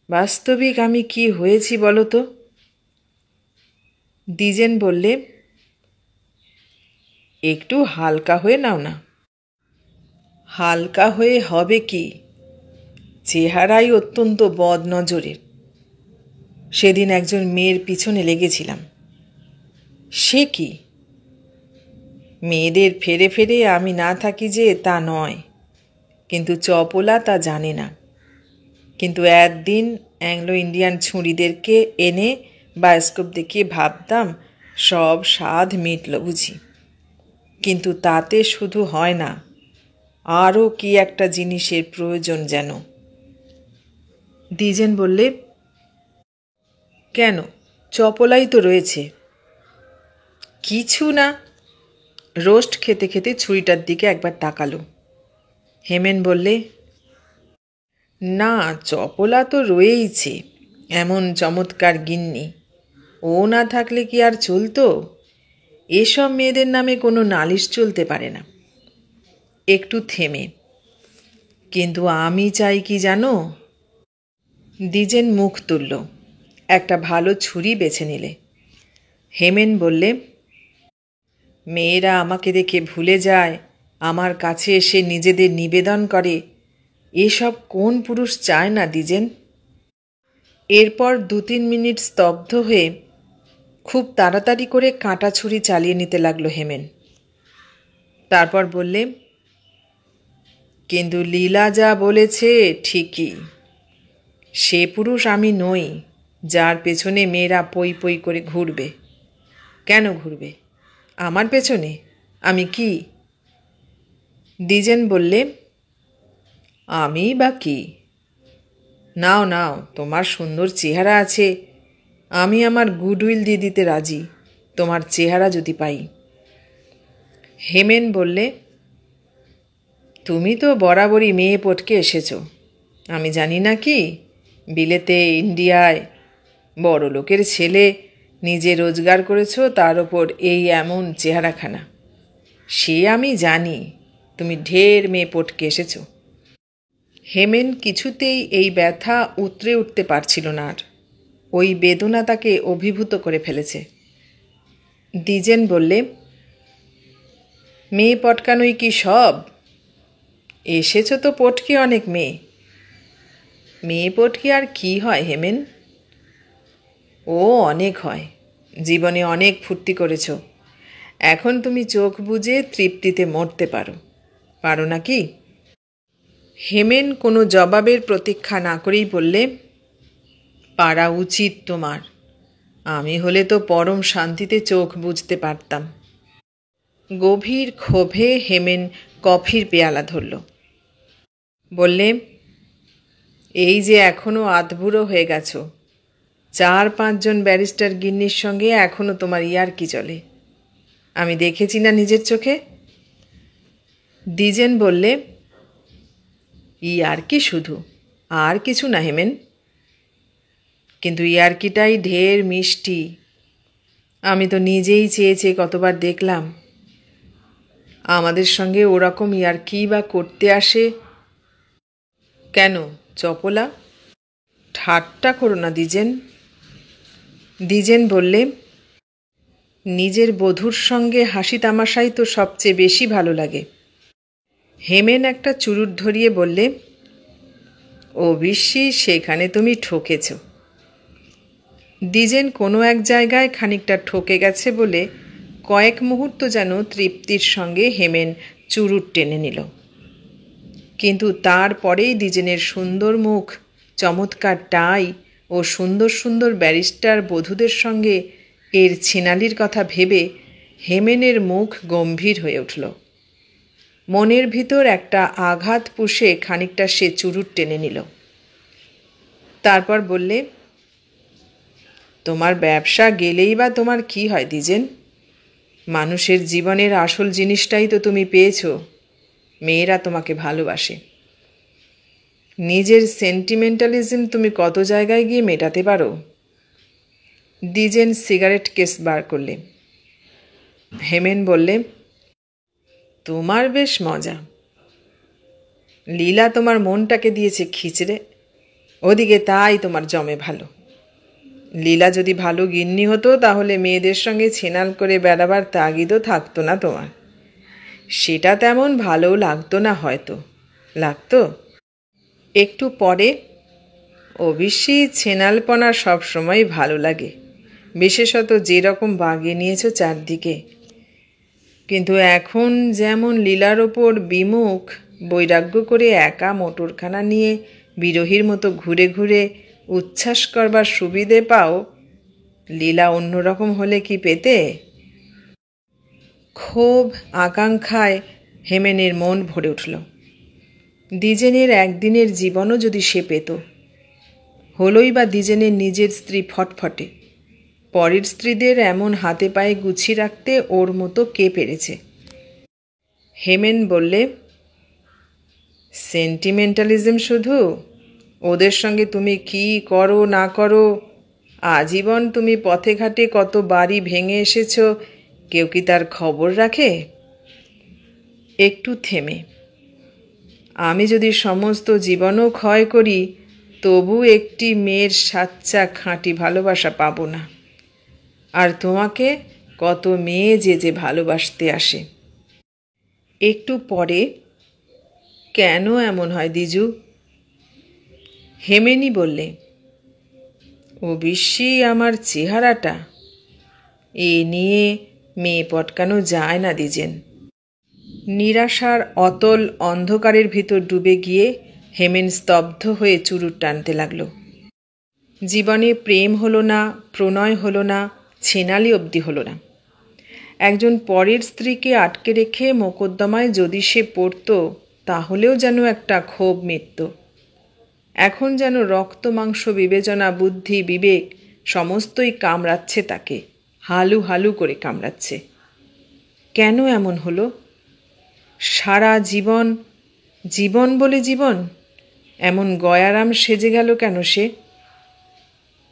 [SPEAKER 1] বাস্তবিক আমি কি হয়েছি বলো তো? দ্বিজেন বললে, একটু হালকা হয়ে নাও না। হালকা হয়ে হবে কি? চেহারাই অত্যন্ত বদনজরের। সেদিন একজন মেয়ের পিছনে লেগেছিলাম। সে কি? মেয়েদের ফেরে ফেরে আমি না থাকি যে তা নয়, কিন্তু চপলা তা জানে না। কিন্তু একদিন অ্যাংলো ইন্ডিয়ান ছুঁড়িদেরকে এনে বায়োস্কোপ দেখিয়ে ভাবতাম সব স্বাদ মিটল বুঝি। কিন্তু তাতে শুধু হয় না, আরও কি একটা জিনিসের প্রয়োজন যেন। দ্বিজেন বললে, কেন? চপলাই তো রয়েছে। কিছু না। রোস্ট খেতে খেতে ছুরিটার দিকে একবার তাকালো। হেমেন বললে, না, চপলা তো রয়েইছে, এমন চমৎকার গিন্নি, ও না থাকলে কি আর চলতো? এসব মেয়েদের নামে কোনো নালিশ চলতে পারে না। একটু থেমে, কিন্তু আমি চাই কি জানো? দ্বিজেন মুখ তুলল, একটা ভালো ছুরি বেছে নিলে। হেমেন বললে, মেয়েরা আমাকে দেখে ভুলে যায়, আমার কাছে এসে নিজেদের নিবেদন করে, এসব কোন পুরুষ চায় না দ্বিজেন? এরপর 2-3 মিনিট স্তব্ধ হয়ে খুব তাড়াতাড়ি করে কাঁটা ছুরি চালিয়ে নিতে লাগলো হেমেন। তারপর বললে, কিন্তু লীলা যা বলেছে ঠিকই। সে পুরুষ আমি নই যার পেছনে মেয়েরা পই পই করে ঘুরবে। কেন ঘুরবে আমার পেছনে? আমি কি? দ্বিজেন বললে, আমি বা কি? নাও নাও, তোমার সুন্দর চেহারা আছে, আমি আমার গুডউইল দিয়ে দিতে রাজি, তোমার চেহারা যদি পাই। হেমেন বললে, তুমি তো বরাবরই মেয়ে পটকে এসেছ। আমি জানি না কি, বিলেতে, ইন্ডিয়ায় বড় লোকের ছেলে, নিজে রোজগার করেছ, তার ওপর এই এমন চেহারাখানা। সে আমি জানি, তুমি ঢের মেয়ে পটকে এসেছ। হেমেন কিছুতেই এই ব্যথা উতরে উঠতে পারছিল না আর। ওই বেদনা তাকে অভিভূত করে ফেলেছে। দ্বিজেন বললে, মেয়ে পটকানোই কি সব? এসেছ তো পটকে অনেক মেয়ে। মেয়ে পটকে আর কি হয় হেমেন? ও অনেক হয়, জীবনে অনেক ফুর্তি করেছ। এখন তুমি চোখ বুজে তৃপ্তিতে মরতে পারো, পারো না কি? হেমেন কোনো জবাবের প্রতীক্ষা না করেই বললে, পারা উচিত তোমার। আমি হলে তো পরম শান্তিতে চোখ বুজতে পারতাম। গভীর ক্ষোভে হেমেন কফির পেয়ালা ধরল। বললে, এই যে এখনও আধবুড়ো হয়ে গেছ, 4-5 জন ব্যারিস্টার গিন্নির সঙ্গে এখনও তোমার ইয়ার্কি চলে। আমি দেখেছি না নিজের চোখে। দ্বিজেন বললে, ইয়ার্কি শুধু, আর কিছু না হেমেন। কিন্তু ইয়ার্কিটাই ঢের মিষ্টি। আমি তো নিজেই চেয়ে চেয়ে কতবার দেখলাম। আমাদের সঙ্গে ওরকম ইয়ার্কি বা করতে আসে কেন চপলা? ঠাট্টা করো না দ্বিজেন। দ্বিজেন বললে, নিজের বধূর সঙ্গে হাসি তামাশাই তো সবচেয়ে বেশি ভালো লাগে। হেমেন একটা চুরুট ধরিয়ে বললে, অবশ্যই সেখানে তুমি ঠকেছ। দ্বিজেন কোনো এক জায়গায় খানিকটা ঠকে গেছে বলে কয়েক মুহূর্ত যেন তৃপ্তির সঙ্গে হেমেন চুরুট টেনে নিল। কিন্তু তারপরেই দ্বিজেনের সুন্দর মুখ, চমৎকার টাই ও সুন্দর সুন্দর ব্যারিস্টার বধূদের সঙ্গে এর ছিনালির কথা ভেবে হেমেনের মুখ গম্ভীর হয়ে উঠল। মনের ভিতর একটা আঘাত পুষে খানিকটা সে চুরুট টেনে নিল। তারপর বললে, তোমার ব্যবসা গেলেই বা তোমার কি হয় দ্বিজেন? মানুষের জীবনের আসল জিনিসটাই তো তুমি পেয়েছ, মেয়েরা তোমাকে ভালোবাসে। নিজের সেন্টিমেন্টালিজম তুমি কত জায়গায় গিয়ে মেটাতে পারো। দ্বিজেন সিগারেট কেস বার করলে। হেমেন বললে, তোমার বেশ মজা। লীলা তোমার মনটাকে দিয়েছে খিচড়ে, ওদিকে তাই তোমার জমে ভালো। লীলা যদি ভালো গিন্নি হতো তাহলে মেয়েদের সঙ্গে ছেনাল করে বেড়াবার তাগিদও থাকতো না তোমার। সেটা তেমন ভালোও লাগতো না হয়তো। লাগতো একটু পরে। অবশ্যই ছেনালপনা সবসময় ভালো লাগে, বিশেষত যেরকম বাগিয়ে নিয়েছ চারদিকে। কিন্তু এখন যেমন লীলার ওপর বিমুখ, বৈরাগ্য করে একা মোটরখানা নিয়ে বিরোহীর মতো ঘুরে ঘুরে উচ্ছ্বাস করবার সুবিধে পাও, লীলা অন্যরকম হলে কি পেতে? ক্ষোভ, আকাঙ্ক্ষায় হেমেনের মন ভরে উঠল। দ্বিজেনের একদিনের জীবনও যদি সে পেত। হলই বা দ্বিজেনের নিজের স্ত্রী ফটফটে, পরের স্ত্রীদের এমন হাতে পায়ে গুছিয়ে রাখতে ওর মতো কে পেরেছে? হেমেন বললে, সেন্টিমেন্টালিজম শুধু? ওদের সঙ্গে তুমি কি করো না করো আজীবন তুমি পথে ঘাটে কত বাড়ি ভেঙে এসেছ, কেউ কি তার খবর রাখে? একটু থেমে, আমি যদি সমস্ত জীবনও ক্ষয় করি, তবু একটি মেয়ের সাচ্চা খাঁটি ভালোবাসা পাব না। আর তোমাকে কত মেয়ে যে যে ভালোবাসতে আসে। একটু পরে, কেন এমন হয় দ্বিজু? হেমেনি বললে, অবশ্যই আমার চেহারাটা। এ নিয়ে মেয়ে পটকানো যায় না দ্বিজেন। নিরাশার অতল অন্ধকারের ভিতর ডুবে গিয়ে হেমেন স্তব্ধ হয়ে চুরুট টানতে লাগল। জীবনে প্রেম হলো না, প্রণয় হলো না, ছেনালি অবধি হলো না। একজন পরের স্ত্রীকে আটকে রেখে মোকদ্দমায় যদি সে পড়ত, তাহলেও যেন একটা ক্ষোভ মিটত। এখন যেন রক্ত মাংস বিবেচনা বুদ্ধি বিবেক সমস্তই কামড়াচ্ছে তাকে, হালু হালু করে কামড়াচ্ছে। কেন এমন হলো? সারা জীবন, জীবন বলে জীবন, এমন গয়ারাম সেজে গেল কেন সে?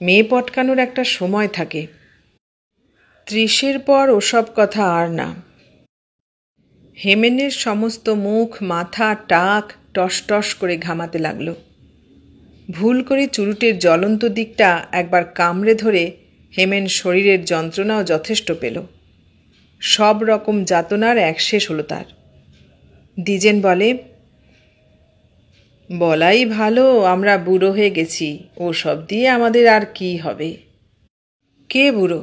[SPEAKER 1] মেয়ে পটকানোর একটা সময় থাকে, 30-এর পর ওসব কথা আর না। হেমেনের সমস্ত মুখ মাথা টাক টস টস করে ঘামাতে লাগল। ভুল করে চুরুটের জ্বলন্ত দিকটা একবার কামড়ে ধরে হেমেন শরীরের যন্ত্রণাও যথেষ্ট পেল। সব রকম যাতনার একশেষ হলো তার। দ্বিজেন বলে, বলাই ভালো আমরা বুড়ো হয়ে গেছি, ও সব দিয়ে আমাদের আর কি হবে? কে বুড়ো?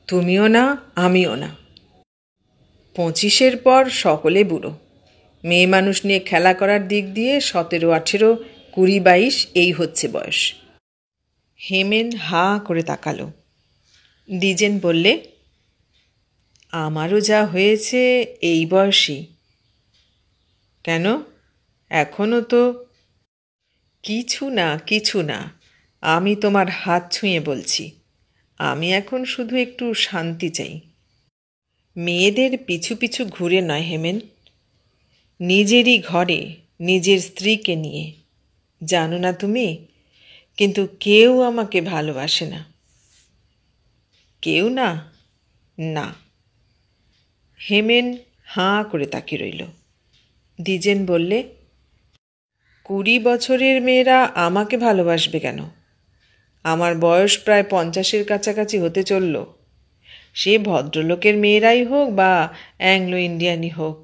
[SPEAKER 1] তুমিও না, আমিও না। 25-এর পর সকলে বুড়ো। মেয়ে মানুষ নিয়ে খেলা করার দিক দিয়ে 17, 18, 20, 22 এই হচ্ছে বয়স। হেমেন হা করে তাকালো। দ্বিজেন বললে, আমারও যা হয়েছে এই বয়সী। কেন? এখনও তো। কিছু না, কিছু না, আমি তোমার হাত ছুঁয়ে বলছি, আমি এখন শুধু একটু শান্তি চাই। মেয়েদের পিছু পিছু ঘুরে নয় হেমেন, নিজেরই ঘরে নিজের স্ত্রীকে নিয়ে। জানো না তুমি? কিন্তু কেউ আমাকে ভালোবাসে না। কেউ না? না। হেমেন হাঁ করে তাকিয়ে রইল। দ্বিজেন বললে, 20 বছরের মেয়েরা আমাকে ভালোবাসবে কেন? আমার বয়স প্রায় 50-এর কাছাকাছি হতে চলল। সে ভদ্রলোকের মেয়েরাই হোক বা অ্যাংলো ইন্ডিয়ানই হোক।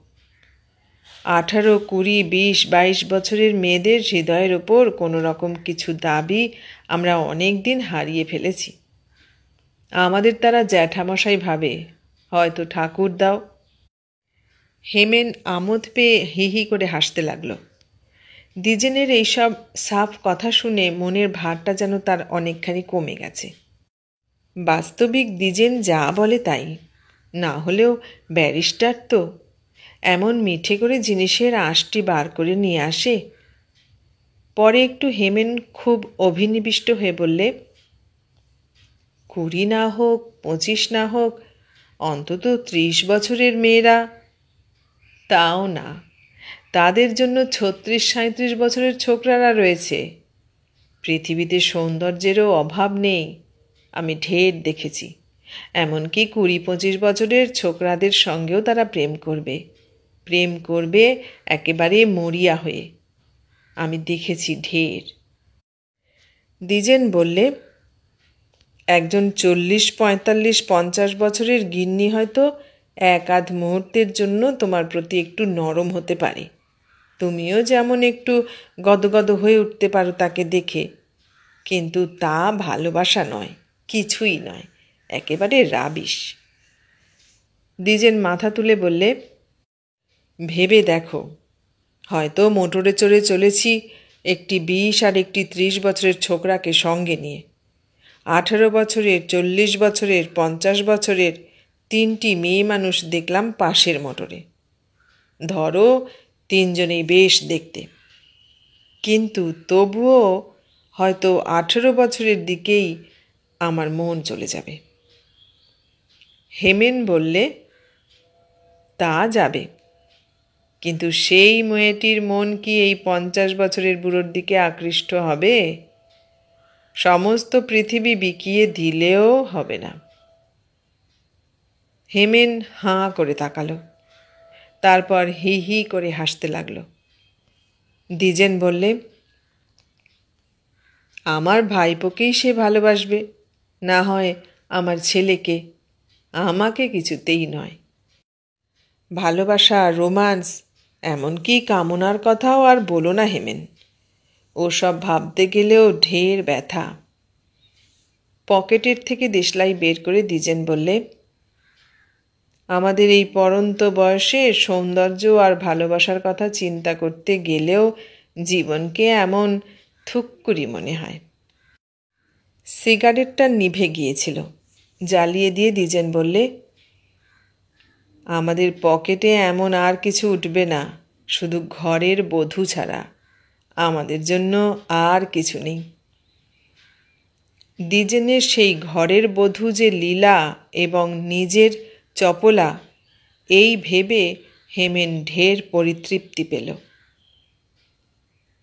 [SPEAKER 1] 18, 20, 20, 22 বছরের মেয়েদের হৃদয়ের ওপর কোনো রকম কিছু দাবি আমরা অনেক দিন হারিয়ে ফেলেছি। আমাদের তারা জ্যাঠামশাই ভাবে, হয়তো ঠাকুর দাও। হেমেন আমোদ পেয়ে হি হি করে হাসতে লাগল। দ্বিজেনের এইসব সাফ কথা শুনে মনের ভারটা যেন তার অনেকখানি কমে গেছে। বাস্তবিক দ্বিজেন যা বলে তাই, না হলেও ব্যারিস্টার তো, এমন মিঠে করে জিনিসের আঁশটি বার করে নিয়ে আসে। পরে একটু হেমেন খুব অভিনিবিষ্ট হয়ে বললে, 20 না হোক, 25 না হোক, অন্তত 30 বছরের মেয়েরা। তাও না, তাদের জন্য 36-37 বছরের ছোকরারা রয়েছে। পৃথিবীতে সৌন্দর্যেরও অভাব নেই, আমি ঢের দেখেছি। এমনকি 20-25 বছরের ছোকরাদের সঙ্গেও তারা প্রেম করবে, প্রেম করবে একেবারে মরিয়া হয়ে। আমি দেখেছি ঢের। দ্বিজেন বললে, একজন 40, 45, 50 বছরের গিন্নি হয়তো এক আধ মুহূর্তের জন্য তোমার প্রতি একটু নরম হতে পারে। তুমিও যেমন একটু গদগদ হয়ে উঠতে পারো তাকে দেখে, কিন্তু তা ভালোবাসা নয়, কিছুই নয়, একেবারে রাবিশ। দ্বিজেন মাথা তুলে বললে, ভেবে দেখো, হয়তো মোটরে চড়ে চলেছি একটি 20 আর একটি 30 বছরের ছোকরাকে সঙ্গে নিয়ে। 18 বছরের, 40 বছরের, 50 বছরের 3টি মেয়ে মানুষ দেখলাম পাশের মোটরে। ধরো 3 জনেই বেশ দেখতে, কিন্তু তবুও হয়তো 18 বছরের দিকেই আমার মন চলে যাবে। হেমেন বললে, তা যাবে, কিন্তু সেই মেয়েটির মন কি এই 50 বছরের বুড়োর দিকে আকৃষ্ট হবে? সমস্ত পৃথিবী বিকিয়ে দিলেও হবে না। হেমেন হাঁ করে তাকালো, তারপর হি হি করে হাসতে লাগলো। দ্বিজেন বললে, আমার ভাইপোকেই সে ভালোবাসবে, না হয় আমার ছেলেকে, আমাকে কিছুতেই নয়। ভালোবাসা, রোম্যান্স, এমনকি কামনার কথাও আর বলো না হেমেন, ওসব ভাবতে গেলেও ঢের ব্যথা। পকেটের থেকে দেশলাই বের করে দ্বিজেন বললে, আমাদের এই পড়ন্ত বয়সে সৌন্দর্য আর ভালোবাসার কথা চিন্তা করতে গেলেও জীবনকে এমন থুক্কুরি মনে হয়। সিগারেটটা নিভে গিয়েছিল, জ্বালিয়ে দিয়ে দ্বিজেন বললে, আমাদের পকেটে এমন আর কিছু উঠবে না, শুধু ঘরের বধূ ছাড়া আমাদের জন্য আর কিছু নেই। দ্বিজেনের সেই ঘরের বধূ যে লীলা এবং নিজের চপলা, এই ভেবে হেমেন ঢের পরিতৃপ্তি পেল।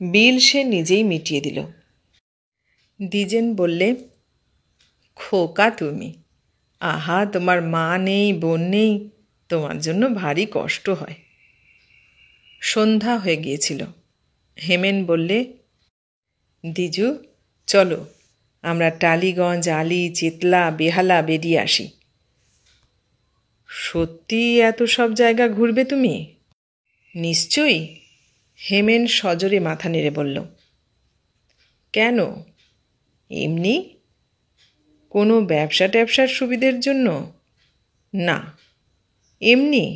[SPEAKER 1] বিল সে নিজেই মিটিয়ে দিল। দ্বিজেন বললে, খোকা তুমি, আহা তোমার মা নেই, বোন নেই, তোমার জন্য ভারী কষ্ট হয়। সন্ধ্যা হয়ে গিয়েছিল। হেমেন বললে, দ্বিজু চলো আমরা টালিগঞ্জ, আলি, চেতলা, বেহালা বেরিয়ে আসি। সত্যি এত সব জায়গা ঘুরবে তুমি? নিশ্চয়ই, হেমেন সজোরে মাথা নেড়ে বলল। কেন, এমনি? কোনো ব্যবসা ট্যাবসার সুবিধের জন্য? না, এমনি।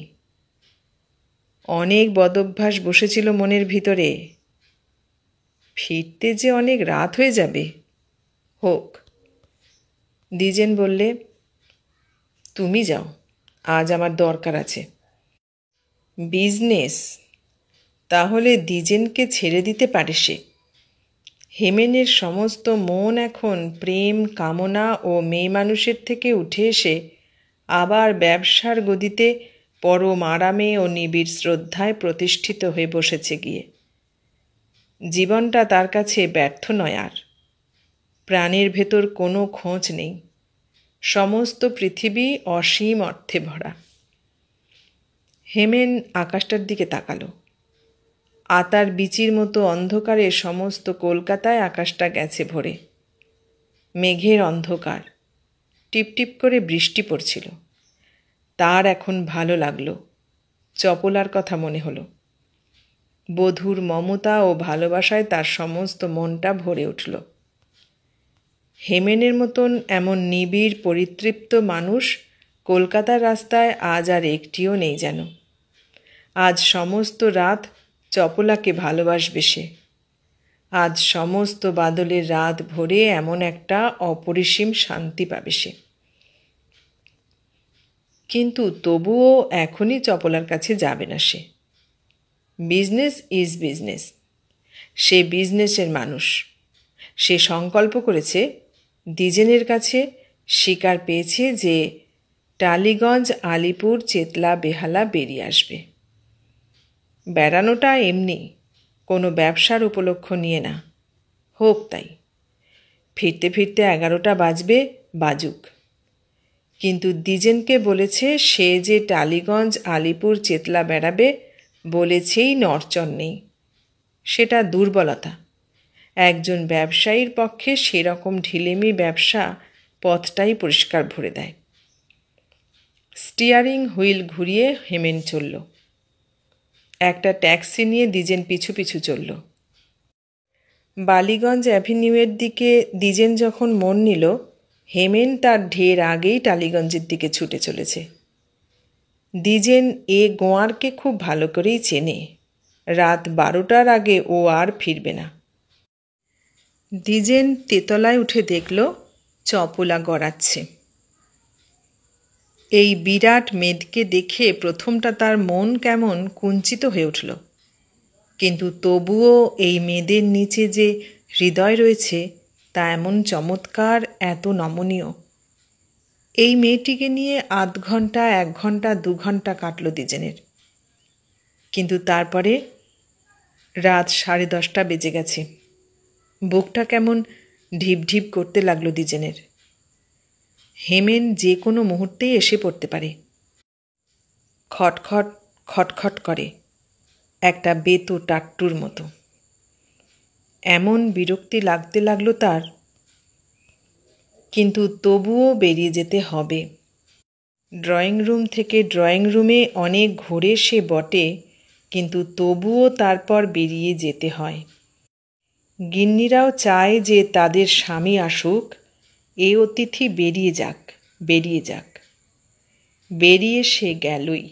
[SPEAKER 1] অনেক বদভ্যাস বসেছিল মনের ভিতরে, ফিরতে যে অনেক রাত হয়ে যাবে। হোক। দ্বিজেন বললে, তুমি যাও, আজ আমার দরকার আছে। বিজনেস? তাহলে দ্বিজেনকে ছেড়ে দিতে পারে সে। হেমেনের সমস্ত মন এখন প্রেম, কামনা ও মেয়ে মানুষের থেকে উঠে এসে আবার ব্যবসার গদিতে পরম আরামে ও নিবিড় শ্রদ্ধায় প্রতিষ্ঠিত হয়ে বসেছে গিয়ে। জীবনটা তার কাছে ব্যর্থ নয় আর। প্রাণের ভেতর কোনো খোঁজ নেই, সমস্ত পৃথিবী অসীম অর্থে ভরা। হেমেন আকাশটার দিকে তাকালো। আতার বিচির মতো অন্ধকারে সমস্ত কলকাতায় আকাশটা গেছে ভরে। মেঘের অন্ধকার, টিপটিপ করে বৃষ্টি পড়ছিল। তার এখন ভালো লাগলো, চপলার কথা মনে হলো। বধূর মমতা ও ভালোবাসায় তার সমস্ত মনটা ভরে উঠল। হেমেনের মতন এমন নিবিড় পরিতৃপ্ত মানুষ কলকাতার রাস্তায় আজ আর একটিও নেই যেন। আজ সমস্ত রাত চপলাকে ভালোবাসবে সে। আজ সমস্ত বাদলের রাত ভরে এমন একটা অপরিসীম শান্তি পাবে সে। কিন্তু তবুও এখনই চপলার কাছে যাবে না সে। বিজনেস ইজ বিজনেস, সে বিজনেসের মানুষ। সে সংকল্প করেছে, দ্বিজেনের কাছে স্বীকার পেয়েছে যে টালিগঞ্জ, আলিপুর, চেতলা, বেহালা বেরিয়ে আসবে। বেড়ানোটা এমনি, কোনো ব্যবসার উপলক্ষ নিয়ে না। হোক তাই। ফিরতে ফিরতে 11টা বাজবে, বাজুক। কিন্তু দ্বিজেনকে বলেছে সে যে টালিগঞ্জ, আলিপুর, চেতলা বেড়াবে বলেছেই নড়চড় নেই। সেটা দুর্বলতা। একজন ব্যবসায়ীর পক্ষে সেরকম ঢিলেমি ব্যবসা পথটাই পরিষ্কার ভরে দেয়। স্টিয়ারিং হুইল ঘুরিয়ে হেমেন চলল। একটা ট্যাক্সি নিয়ে দ্বিজেন পিছু পিছু চলল। বালিগঞ্জ অ্যাভিনিউয়ের দিকে দ্বিজেন যখন মন নিল, হেমেন তার ঢের আগেই টালিগঞ্জের দিকে ছুটে চলেছে। দ্বিজেন এ গোয়ারকে খুব ভালো করেই চেনে। রাত 12টার আগে ও আর ফিরবে না। দ্বিজেন তেতলায় উঠে দেখল চপলা গড়াচ্ছে। এই বিরাট মেদকে দেখে প্রথমটা তার মন কেমন কুঞ্চিত হয়ে উঠল। কিন্তু তবুও এই মেদের নিচে যে হৃদয় রয়েছে তা এমন চমৎকার, এত নমনীয়। এই মেয়েটিকে নিয়ে 0.5 ঘন্টা, 1 ঘন্টা, 2 ঘন্টা কাটল দ্বিজেনের। কিন্তু তারপরে রাত 10:30 বেজে গেছে। বুকটা কেমন ঢিপ ঢিপ করতে লাগলো দ্বিজেনের। হেমেন যে কোনো মুহূর্তেই এসে পড়তে পারে। খটখট খটখট করে, একটা বেতো টাট্টুর মতো। এমন বিরক্তি লাগতে লাগলো তার, কিন্তু তবুও বেরিয়ে যেতে হবে। ড্রয়িং রুম থেকে ড্রয়িং রুমে অনেক ঘোরে সে বটে, কিন্তু তবুও তারপর বেরিয়ে যেতে হয়। গিন্নিরাও চায় যে তাদের স্বামী আসুক, এ অতিথি বেরিয়ে যাক, বেরিয়ে যাক। বেরিয়ে সে গেলই।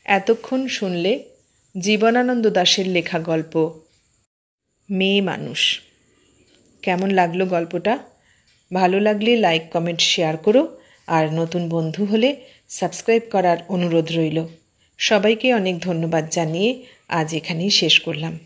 [SPEAKER 1] এতক্ষণ শুনলে জীবনানন্দ দাশের লেখা গল্প মেয়ে মানুষ। কেমন লাগলো গল্পটা? ভালো লাগলে লাইক, কমেন্ট, শেয়ার করো। আর নতুন বন্ধু হলে সাবস্ক্রাইব করার অনুরোধ রইল। সবাইকে অনেক ধন্যবাদ জানিয়ে আজ এখানেই শেষ করলাম।